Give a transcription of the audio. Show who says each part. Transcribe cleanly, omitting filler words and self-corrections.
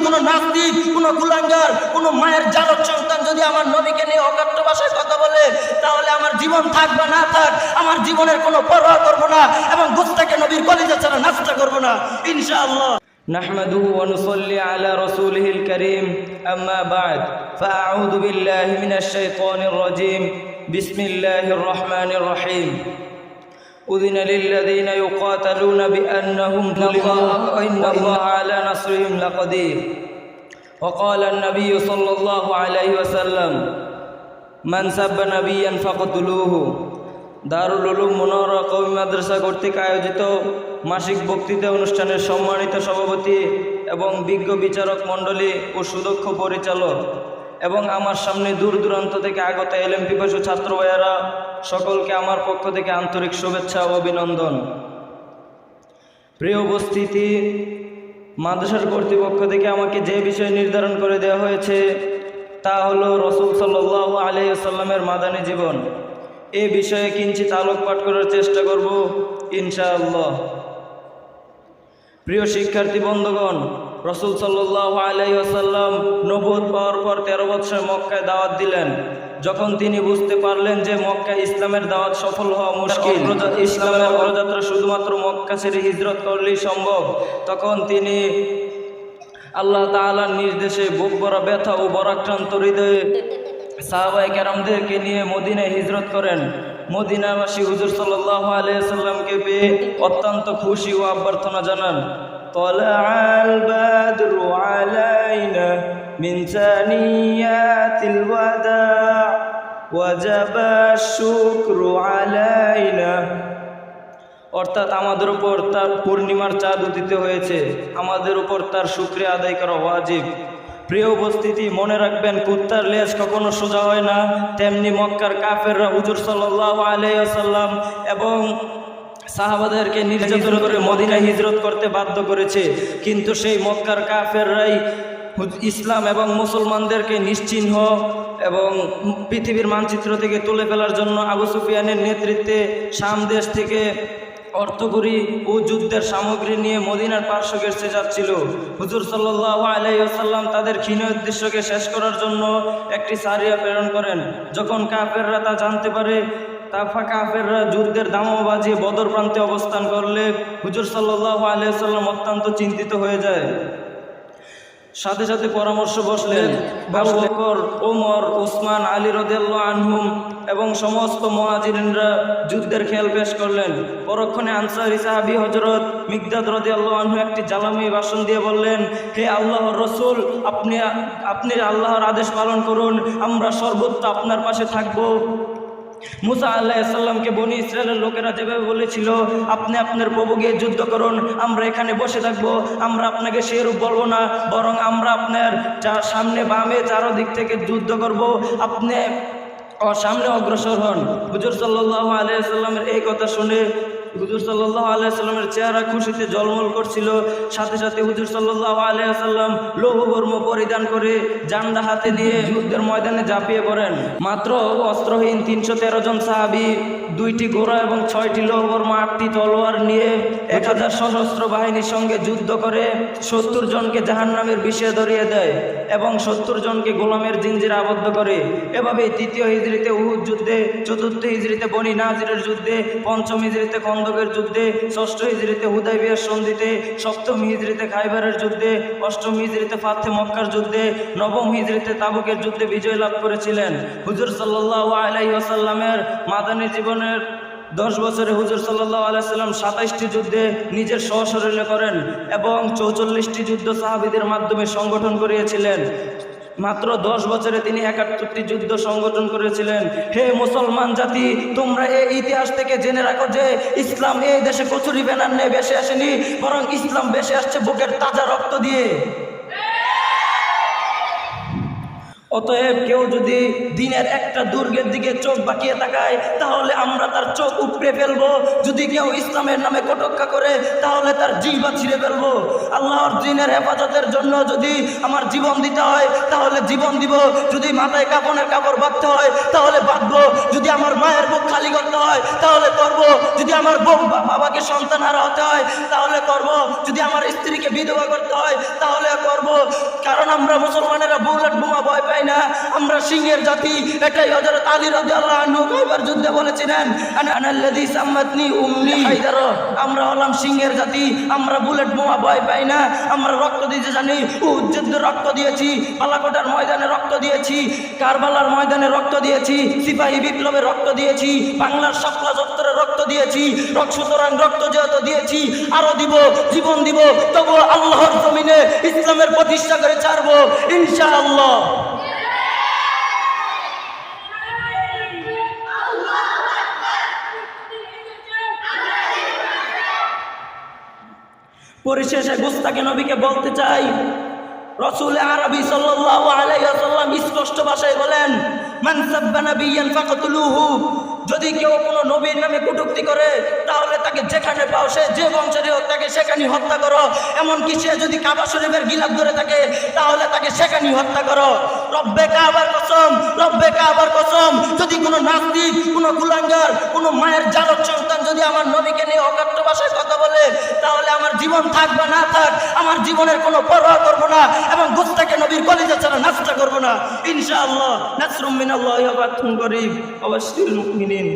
Speaker 1: কোনো নাস্তিক, কোনো কুলাঙ্গার, কোনো মায়ের জারদ সন্তান যদি আমার নবীকে নিয়ে অকাট্য ভাষায় কথা বলে, তাহলে আমার জীবন থাক বা না থাক, আমার জীবনের কোনো পরোয়া করবো না এবং গোস্তাকে নবীর কলিজা ছাড়া নাস্তা করবো না ইনশাআল্লাহ।
Speaker 2: نحمده ونصلي على رسوله الكريم أما بعد فأعوذ بالله من الشيطان الرجيم بسم الله الرحمن الرحيم أذن للذين يقاتلون بأنهم ظلموا وإن الله على نصرهم لقدير وقال النبي صلى الله عليه وسلم من سب نبيا فاقتلوه। দারুল উলুম মুনাওয়ারা কওমি মাদ্রাসা কর্তৃক আয়োজিত মাসিক বক্তৃতা অনুষ্ঠানের সম্মানিত সভাপতি এবং বিজ্ঞ বিচারক মণ্ডলী ও সুদক্ষ পরিচালক এবং আমার সামনে দূর দূরান্ত থেকে আগত এলেম পিপাসু ছাত্র ভাইয়েরা, সকলকে আমার পক্ষ থেকে আন্তরিক শুভেচ্ছা ও অভিনন্দন। প্রিয় উপস্থিতি, মাদ্রাসার কর্তৃপক্ষ থেকে আমাকে যে বিষয় নির্ধারণ করে দেওয়া হয়েছে তা হলো রাসূল সাল্লাল্লাহু আলাইহি ওয়াসাল্লামের মাদানী জীবন। এই বিষয়ে কিঞ্চিত আলোকপাত করার চেষ্টা করব ইনশাআল্লাহ। প্রিয় শিক্ষার্থী বন্ধুগণ, রাসূল সাল্লাল্লাহু আলাইহি ওয়াসাল্লাম নবুয়ত পাওয়ার পর 13 বছর মক্কায় দাওয়াত দিলেন। যখন তিনি বুঝতে পারলেন যে মক্কায় ইসলামের দাওয়াত সফল হওয়া মুশকিল, ইসলামের অগ্রযাত্রা শুধুমাত্র মক্কা ছেড়ে হিজরত করলেই সম্ভব, তখন তিনি আল্লাহ তাআলার নির্দেশে বুক ভরা ব্যথা ও বরাক্রান্ত হৃদয়ে সাহাবায়ে কেরামদেরকে নিয়ে মদিনায় হিজরত করেন। মদিনাবাসী হুজুর সাল্লাল্লাহু আলাইহি ওয়াসাল্লামকে পেয়ে অত্যন্ত খুশি ও অভ্যর্থনা জানান। তালাআল বাদরু আলাইনা মিন সানিয়াতিল ওয়াদা ওয়াজাবা শুকরু আলাইনা, অর্থাৎ আমাদের উপর তার পূর্ণিমার চাঁদ উদিত হয়েছে, আমাদের উপর তার শুকরিয়া আদায় করা ওয়াজিব। প্রিয় উপস্থিতি, মনে রাখবেন, কুত্তার লেজ কখনো সোজা হয় না, তেমনি মক্কার কাফেররা হুজুর সাল্লাল্লাহু আলাইহি ওয়াসাল্লাম এবং সাহাবাদেরকে নির্যাতন করে মদিনায় হিজরত করতে বাধ্য করেছে। কিন্তু সেই মক্কার কাফেররাই ইসলাম এবং মুসলমানদেরকে নিশ্চিহ্ন এবং পৃথিবীর মানচিত্র থেকে তুলে ফেলার জন্য আবু সুফিয়ানের নেতৃত্বে শাম দেশ থেকে অর্থকড়ি ও যুদ্ধের সামগ্রী নিয়ে মদিনার পার্শ্ব ঘেঁষতে যাচ্ছিল। হুজুর সাল্লাল্লাহু আলাইহি ওয়াসাল্লাম তাদের ক্ষীণ উদ্দেশ্যকে শেষ করার জন্য একটি সারিয়া প্রেরণ করেন। যখন কাফেররা তা জানতে পারে, কাফেররা যুদ্ধের দামামা বাজিয়ে বদর প্রান্তে অবস্থান করলে হুজুর সাল্লাল্লাহু আলাইহি ওয়াসাল্লাম অত্যন্ত চিন্তিত হয়ে যায়। সাথে সাথে পরামর্শ বসলেন। আবু বকর, ওমর, উসমান, আলী রাদিয়াল্লাহু আনহুম এবং সমস্ত মুহাজিরিনরা যুদ্ধের খেয়াল পেশ করলেন। পরক্ষণে আনসারী সাহাবী হযরত মিকদাদ রাদিয়াল্লাহু আনহু একটি জ্বালাময়ী ভাষণ দিয়ে বললেন, হে আল্লাহর রাসূল, আপনি আল্লাহর আদেশ পালন করুন, আমরা সর্বত্র আপনার পাশে থাকব। মুসা আলাইহিস সালামকে বনি ইসরায়েলের লোকেরা যেভাবে বলেছিল, আপনি আপনার প্রভু গিয়ে যুদ্ধ করুন, আমরা এখানে বসে থাকবো, আমরা আপনাকে সেরূপ বলবো না, বরং আমরা আপনার সামনে বামে চারদিক থেকে যুদ্ধ করব, আপনি সামনে অগ্রসর হন। হুজুর সাল্লাল্লাহু আলাইহি ওয়াসাল্লামের এই কথা শুনে হুজুর সাল্লাল্লাহু আলাইহি ওয়াসাল্লামের চেহারা খুশিতে জলমল করছিল। সাথে সাথে হুজুর সাল্লাল্লাহু আলাইহি ওয়াসাল্লাম লৌহ বর্ম পরিধান করে জান্ডা হাতে নিয়ে যুদ্ধের ময়দানে ঝাঁপিয়ে পড়েন। মাত্র অস্ত্রহীন 313 জন সাহাবী, 2টি ঘোড়া এবং 6টি লৌহ বর্ম, 8টি তলোয়ার নিয়ে 1000 সশস্ত্র বাহিনীর সঙ্গে যুদ্ধ করে 70 জনকে জাহান্নামের বিষে ধরিয়ে দেয় এবং 70 জনকে গোলামের জিঞ্জিরে আবদ্ধ করে। এভাবে 3য় হিজরিতে উহুদ যুদ্ধে, 4র্থ হিজরিতে বনি নাজিরের যুদ্ধে, 5ম হিজরিতে খন্দকের যুদ্ধে, 6ষ্ঠ হিজরিতে হুদাইবিয়ার সন্ধিতে, 7ম হিজরিতে খাইবারের যুদ্ধে, 8ম হিজরিতে ফাতহে মক্কার যুদ্ধে, 9ম হিজরিতে তাবুকের যুদ্ধে বিজয় লাভ করেছিলেন। হুজুর সাল্লাল্লাহু আলাইহি ওয়াসাল্লামের মাদানী জীবনের 10 বছরে হুজুর সাল্লাল্লাহু আলাইহি ওয়াসাল্লাম 27টি যুদ্ধে নিজের সশরীরে করেন এবং 44টি যুদ্ধ সাহাবীদের মাধ্যমে সংগঠন করিয়েছিলেন। মাত্র 10 বছরে তিনি 71টি যুদ্ধ সংগঠন করেছিলেন। হে মুসলমান জাতি, তোমরা এই ইতিহাস থেকে জেনে রাখো যে ইসলাম এই দেশে কচুরি ব্যানার নিয়ে বেশি আসেনি, বরং ইসলাম বেশি আসছে বুকের তাজা রক্ত দিয়ে।
Speaker 1: অতএব কেউ যদি দিনের একটা দুর্গের দিকে চোখ বাঁকিয়ে তাকায় তাহলে আমরা তার চোখ উপড়ে ফেলবো। যদি কেউ ইসলামের নামে কটুক্তি করে তাহলে তার জিহ্বা ছিঁড়ে ফেলবো। আল্লাহর দ্বীনের হেফাজতের জন্য যদি আমার জীবন দিতে হয় তাহলে জীবন দিব। যদি মাথায় কাফনের কাপড় বাঁধতে হয় তাহলে বাঁধবো। যদি আমার মায়ের বুক খালি করতে হয় তাহলে করব। যদি আমার বাবাকে সন্তান হারা হতে হয় তাহলে করব। যদি আমার স্ত্রীকে বিধবা করতে হয় তাহলে করব। কারণ আমরা মুসলমানেরা বুলেট বোমা ভয় পাই না, আমরা সিংহের জাতি। এটাই হযরত আলী রাদিয়াল্লাহু আনহু খাইবার যুদ্ধে বলেছিলেন, আনাল্লাযী সাম্মাতনি উম্মি হায়দার। আমরা হলাম সিংহের জাতি, আমরা বুলেট বোমা ভয় পাই না, আমরা রক্ত দিতে জানি। উহুদ যুদ্ধে রক্ত দিয়েছি, বালাকোটার ময়দানে রক্ত দিয়েছি, কারবালার ময়দানে রক্ত দিয়েছি, সিপাহী বিপ্লবে রক্ত দিয়েছি, বাংলার শাপলা চত্বরে রক্ত দিয়েছি। সুতরাং রক্ত যেহেতু দিয়েছি আরো দিব, জীবন দিব, তবু আল্লাহর জমিনে ইসলামের প্রতিষ্ঠা করে ছাড়বো ইনশাআল্লাহ। পরিশেষে গুস্তাখে নবীকে বলতে চাই, রাসূল আরবী সাল্লাল্লাহু আলাইহি ওয়াসাল্লাম স্পষ্ট ভাষায় বলেন, মান সাব্বা নাবিয়ান ফাকতুলুহু। যদি কেউ কোনো নবীর নামে কটূক্তি করে তাহলে তাকে যেখানে পাও, সে যে বংশেরই হোক, তাকে সেখানে হত্যা করো। এমনকি সে যদি কাবা শরীফের গিলাফ ধরে থাকে তাহলে তাকে সেখানে হত্যা করো। রব্বে কাবার কসম, রব্বে কাবার কসম, যদি কোনো নাস্তিক, কোনো কুলাঙ্গার, কোনো মায়ের জারজ সন্তান যদি আমার নবীকে নিয়ে অকাট্য ভাষায় কথা বলে তাহলে আমার জীবন থাক বা না থাক, আমার জীবনের কোনো পরোয়া করব না এবং গুস্তাখে নবীর কলিজা ছাড়া নাস্তা করব না ইনশাআল্লাহ। নাসরুম মিনাল্লাহি ওয়া ফাতহুন করিব ওয়া বাশশিরিল মুমিনিন।